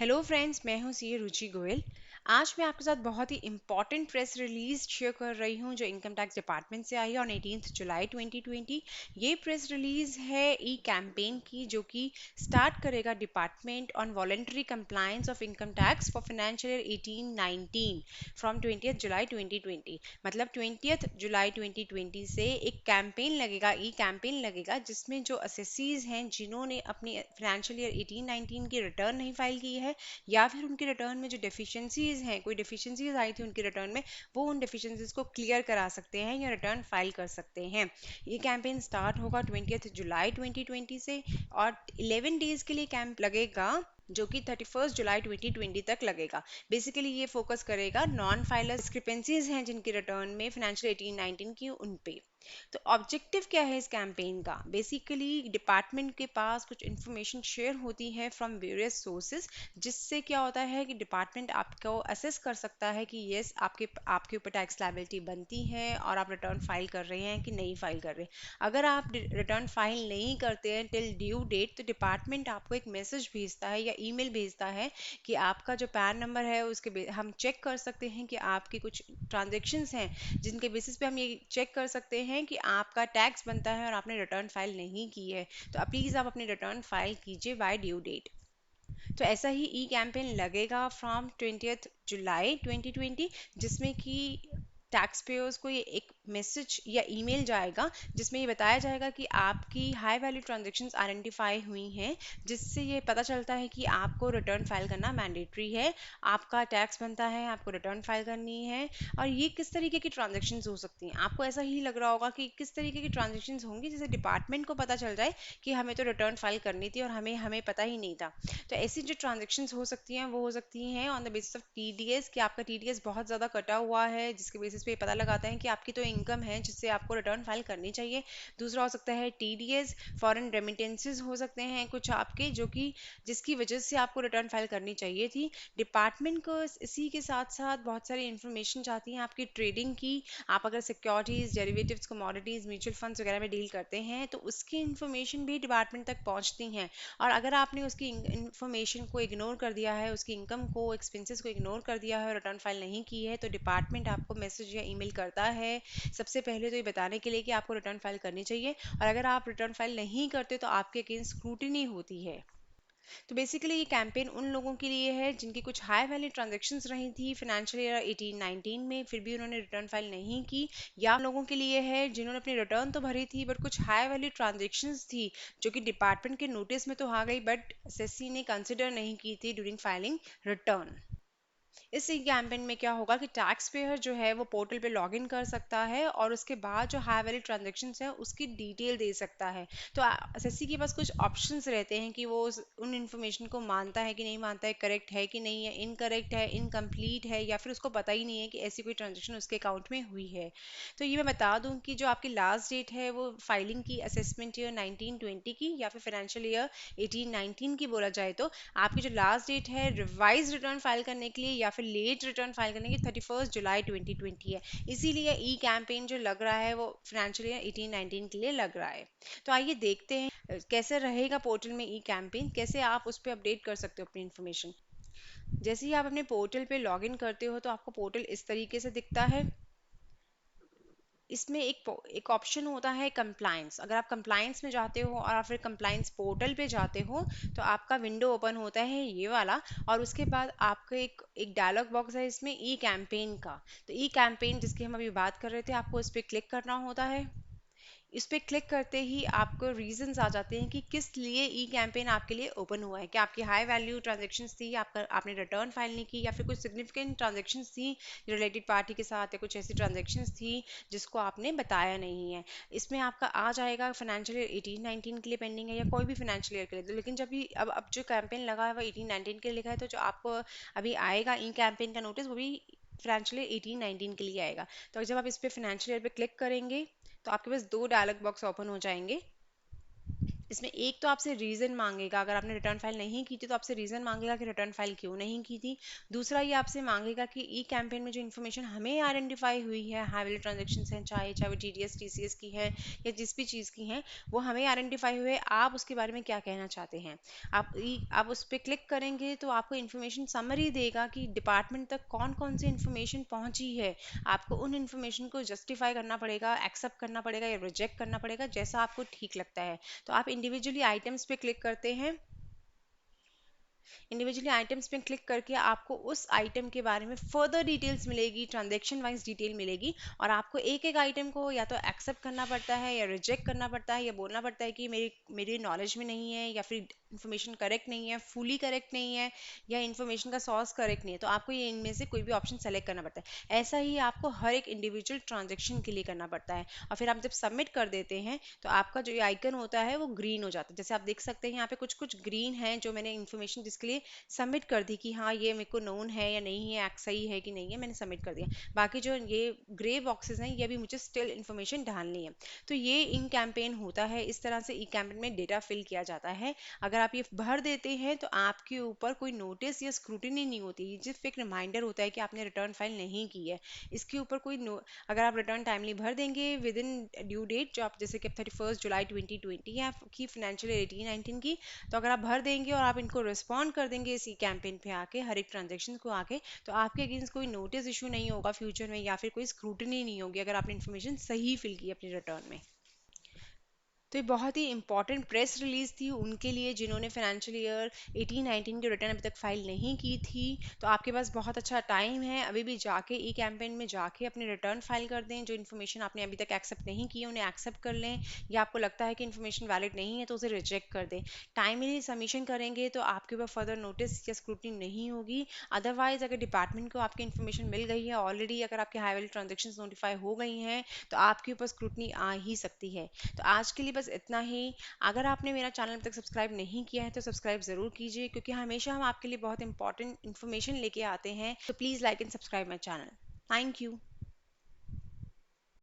Hello friends, मैं हूं सी रुचि गोयल। आज मैं आपके साथ बहुत ही इंपॉर्टेंट प्रेस रिलीज शेयर कर रही हूं जो इनकम टैक्स डिपार्टमेंट से आई है ऑन 18 जुलाई 2020। ये प्रेस रिलीज है ई कैंपेन की जो कि स्टार्ट करेगा department on voluntary compliance of income tax for financial year 18-19 from 20 जुलाई 2020। मतलब 20 जुलाई 2020 से एक कैंपेन लगेगा, ई कैंपेन लगेगा, जिसमें जो असेसीज हैं जिन्होंने अपनी फाइनेंशियल ईयर 18-19 की रिटर्न नहीं फाइल की है या फिर उनके रिटर्न में जो डेफिशिएंसीज हैं, कोई डेफिशिएंसीज आई थी उनके रिटर्न में, वो उन डेफिशिएंसीज को क्लियर करा सकते हैं या रिटर्न फाइल कर सकते हैं। ये कैंपेन स्टार्ट होगा 20 जुलाई 2020 से और 11 डेज के लिए कैंप लगेगा जो कि 31 जुलाई 2020 तक लगेगा। बेसिकली ये फोकस करेगा नॉन फाइलर डिस्क्रिपेंसीज हैं जिनकी रिटर्न में फाइनेंशियल 18-19 की उन पे। तो ऑब्जेक्टिव क्या है इस कैंपेन का? बेसिकली डिपार्टमेंट के पास कुछ इंफॉर्मेशन शेयर होती है फ्रॉम वेरियस सोर्सेज, जिससे क्या होता है कि डिपार्टमेंट आपको असेस कर सकता है कि यस आपके आपके ऊपर टैक्स लायबिलिटी बनती है और आप रिटर्न फाइल कर रहे हैं कि नहीं फाइल कर रहे। अगर आप रिटर्न फाइल नहीं करते हैं टिल ड्यू डेट, तो डिपार्टमेंट आपको एक मैसेज भेजता है या ईमेल भेजता है कि आपका जो पैन नंबर है उसके हम चेक कर सकते हैं कि आपके कुछ ट्रांजेक्शन्स हैं जिनके बेसिस पे हम ये चेक कर सकते हैं कि आपका टैक्स बनता है और आपने रिटर्न फाइल नहीं की है। तो प्लीज़ आप अपनी रिटर्न फाइल कीजिए बाय ड्यू डेट। तो ऐसा ही ई कैंपेन लगेगा फ्रॉम 20 जुलाई 2020, जिसमें कि टैक्स पेयर्स को ये एक मैसेज या ईमेल जाएगा जिसमें ये बताया जाएगा कि आपकी हाई वैल्यू ट्रांजैक्शंस आइडेंटिफाई हुई हैं, जिससे ये पता चलता है कि आपको रिटर्न फाइल करना मैंडेटरी है, आपका टैक्स बनता है, आपको रिटर्न फाइल करनी है। और ये किस तरीके की ट्रांजैक्शंस हो सकती हैं, आपको ऐसा ही लग रहा होगा कि किस तरीके की ट्रांजैक्शंस होंगी जिससे डिपार्टमेंट को पता चल जाए कि हमें तो रिटर्न फाइल करनी थी और हमें हमें पता ही नहीं था। तो ऐसी जो ट्रांजेक्शन्स हो सकती हैं वो हो सकती हैं on the basis of TDS, कि आपका टीडीएस बहुत ज़्यादा कटा हुआ है जिसके बेसिस पे पता लगाता है कि आपकी तो इनकम है जिससे आपको रिटर्न फाइल करनी चाहिए। दूसरा हो सकता है टीडीएस, फॉरेन रेमिटेंसेस हो सकते हैं कुछ आपके, जो कि जिसकी वजह से आपको रिटर्न फाइल करनी चाहिए थी। डिपार्टमेंट को इसी के साथ साथ बहुत सारी इंफॉर्मेशन चाहती हैं आपकी ट्रेडिंग की। आप अगर securities, derivatives, commodities, mutual funds वगैरह में डील करते हैं तो उसकी इंफॉर्मेशन भी डिपार्टमेंट तक पहुंचती हैं। और अगर आपने उसकी इंफॉर्मेशन को इग्नोर कर दिया है, उसकी इनकम को, एक्सपेंसेस को इग्नोर कर दिया है और रिटर्न फाइल नहीं की है, तो डिपार्टमेंट आपको मैसेज या ईमेल करता है सबसे पहले तो ये बताने के लिए कि आपको रिटर्न फाइल करनी चाहिए, और अगर आप रिटर्न फाइल नहीं करते तो आपके अगेंस्ट स्क्रूटिनी होती है। तो बेसिकली ये कैंपेन उन लोगों के लिए है जिनकी कुछ हाई वैल्यू ट्रांजैक्शंस रही थी फाइनेंशियल ईयर 18-19 में, फिर भी उन्होंने रिटर्न फाइल नहीं की। या उन लोगों के लिए है जिन्होंने अपनी रिटर्न तो भरी थी बट कुछ हाई वैल्यू ट्रांजैक्शंस थी जो कि डिपार्टमेंट के नोटिस में तो आ गई बट एसएससी ने कंसिडर नहीं की थी ड्यूरिंग फाइलिंग रिटर्न। इस कैंपेन में क्या होगा कि टैक्स पेयर जो है वो पोर्टल पे लॉगिन कर सकता है और उसके बाद जो हाई वैल्यू ट्रांजेक्शन्स है उसकी डिटेल दे सकता है। तो एसएससी के पास कुछ ऑप्शंस रहते हैं कि वो उन इंफॉर्मेशन को मानता है कि नहीं मानता है, करेक्ट है कि नहीं है, इनकरेक्ट है, इनकम्प्लीट है, या फिर उसको पता ही नहीं है कि ऐसी कोई ट्रांजेक्शन उसके अकाउंट में हुई है। तो ये मैं बता दूं कि जो आपकी लास्ट डेट है वो फाइलिंग की असेसमेंट ईयर 19-20 की या फिर फाइनेंशियल ईयर 18-19 की बोला जाए तो आपकी जो लास्ट डेट है रिवाइज रिटर्न फाइल करने के लिए या फिर लेट रिटर्न फाइल करने की 31 जुलाई 2020 है। इसीलिए ई कैंपेन जो लग रहा है वो फाइनेंशियल ईयर 18-19 के लिए लग रहा है। तो आइए देखते हैं कैसे रहेगा पोर्टल में ई कैंपेन, कैसे आप उस पर अपडेट कर सकते हो अपनी इन्फॉर्मेशन। जैसे ही आप अपने पोर्टल पे लॉगिन करते हो तो आपको पोर्टल इस तरीके से दिखता है। इसमें एक ऑप्शन होता है कंप्लायंस। अगर आप कंप्लायंस में जाते हो और आप फिर कंप्लायंस पोर्टल पे जाते हो तो आपका विंडो ओपन होता है ये वाला, और उसके बाद आपका एक डायलॉग बॉक्स है इसमें ई कैंपेन का। तो ई कैंपेन जिसकी हम अभी बात कर रहे थे, आपको इस पर क्लिक करना होता है। इस पे क्लिक करते ही आपको रीजंस आ जाते हैं कि किस लिए ई कैंपेन आपके लिए ओपन हुआ है। कि आपकी हाई वैल्यू ट्रांजेक्शन्स थी, आपने रिटर्न फाइल नहीं की, या फिर कुछ सिग्निफिकेंट ट्रांजेक्शन्स थी रिलेटेड पार्टी के साथ, या कुछ ऐसी ट्रांजेक्शन्स थी जिसको आपने बताया नहीं है। इसमें आपका आ जाएगा फाइनेंशियल ईयर 18-19 के लिए पेंडिंग है या कोई भी फाइनेंशियल ईयर के लिए। तो लेकिन जब भी अब जो कैंपेन लगा है वो 18-19 के लिए लिखा है, तो जो आपको अभी आएगा ई कैंपेन का नोटिस वो भी फाइनेंशियल ईयर 18-19 के लिए आएगा। तो जब आप इस पर फाइनेंशियल ईयर पे क्लिक करेंगे तो आपके पास दो डायलॉग बॉक्स ओपन हो जाएंगे। इसमें एक तो आपसे रीज़न मांगेगा, अगर आपने रिटर्न फाइल नहीं की थी तो आपसे रीज़न मांगेगा कि रिटर्न फाइल क्यों नहीं की थी। दूसरा ये आपसे मांगेगा कि ई कैंपेन में जो इन्फॉर्मेशन हमें आइडेंटिफाई हुई है, हाई वैल्यू ट्रांजेक्शन हैं, चाहे चाहे वो TDS TCS की है या जिस भी चीज़ की हैं, वो हमें आइडेंटिफाई हुए, आप उसके बारे में क्या कहना चाहते हैं। आप उस पर क्लिक करेंगे तो आपको इन्फॉर्मेशन समरी देगा कि डिपार्टमेंट तक कौन कौन सी इन्फॉर्मेशन पहुंची है। आपको उन इन्फॉर्मेशन को जस्टिफाई करना पड़ेगा, एक्सेप्ट करना पड़ेगा या रिजेक्ट करना पड़ेगा, जैसा आपको ठीक लगता है। तो आप इंडिविजुअली आइटम्स पे क्लिक करते हैं। इंडिविजुअली आइटम्स पे क्लिक करके आपको उस आइटम के बारे में फर्दर डिटेल्स मिलेगी, ट्रांजैक्शन वाइज डिटेल मिलेगी, और आपको एक एक आइटम को या तो एक्सेप्ट करना पड़ता है या रिजेक्ट करना पड़ता है, या बोलना पड़ता है कि मेरी नॉलेज में नहीं है, या फिर इन्फॉर्मेशन करेक्ट नहीं है, फुली करेक्ट नहीं है, या इन्फॉर्मेशन का सोर्स करेक्ट नहीं है। तो आपको ये इनमें से कोई भी ऑप्शन सेलेक्ट करना पड़ता है। ऐसा ही आपको हर एक इंडिविजुअल ट्रांजेक्शन के लिए करना पड़ता है। और फिर आप जब सबमिट कर देते हैं तो आपका जो ये आइकन होता है वो ग्रीन हो जाता है। जैसे आप देख सकते हैं यहाँ पे कुछ कुछ ग्रीन है जो मैंने इन्फॉर्मेशन जिसके लिए सबमिट कर दी कि हाँ ये मेरे को नोन है या नहीं है, सही है कि नहीं है, मैंने सबमिट कर दिया। बाकी जो ये ग्रे बॉक्सेस हैं ये भी मुझे स्टिल इन्फॉर्मेशन डालनी है। तो ये इन कैंपेन होता है, इस तरह से ई कैंपेन में डेटा फिल किया जाता है। अगर आप ये भर देते हैं तो आपके ऊपर कोई नोटिस या स्क्रूटिनी नहीं होती, ये सिर्फ एक रिमाइंडर होता है कि आपने रिटर्न फाइल नहीं की है। इसके ऊपर अगर आप रिटर्न टाइमली भर देंगे विद इन ड्यू डेट, जो आप जैसे कि 31 जुलाई 2020 है आपकी फाइनेंशियल 18-19 की, तो अगर आप भर देंगे और आप इनको रिस्पॉन्ड कर देंगे इसी कैंपेन पे आके, हर एक ट्रांजेक्शन को आके, तो आपके अगेंस्ट कोई नोटिस इशू नहीं होगा फ्यूचर में, या फिर कोई स्क्रूटनी नहीं होगी अगर आपने इन्फॉर्मेशन सही फिल की अपनी रिटर्न में। तो ये बहुत ही इंपॉर्टेंट प्रेस रिलीज थी उनके लिए जिन्होंने फाइनेंशियल ईयर 18-19 की रिटर्न अभी तक फाइल नहीं की थी। तो आपके पास बहुत अच्छा टाइम है अभी भी, जाके ई कैंपेन में जाके अपनी रिटर्न फाइल कर दें। जो इन्फॉर्मेशन आपने अभी तक एक्सेप्ट नहीं की है उन्हें एक्सेप्ट कर लें, या आपको लगता है कि इन्फॉर्मेशन वैलिड नहीं है तो उसे रिजेक्ट कर दें। टाइमली सबमिशन करेंगे तो आपके ऊपर फर्दर नोटिस या स्क्रूटनी नहीं होगी। अदरवाइज अगर डिपार्टमेंट को आपकी इन्फॉर्मेशन मिल गई है ऑलरेडी, अगर आपके हाई वैल्यू ट्रांजेक्शन नोटिफाई हो गई हैं, तो आपके ऊपर स्क्रूटनी आ ही सकती है। तो आज के लिए बस इतना ही। अगर आपने मेरा चैनल अभी तक सब्सक्राइब नहीं किया है तो सब्सक्राइब ज़रूर कीजिए, क्योंकि हमेशा हम आपके लिए बहुत इंपॉर्टेंट इन्फॉर्मेशन लेके आते हैं। तो please like and subscribe my channel. Thank you.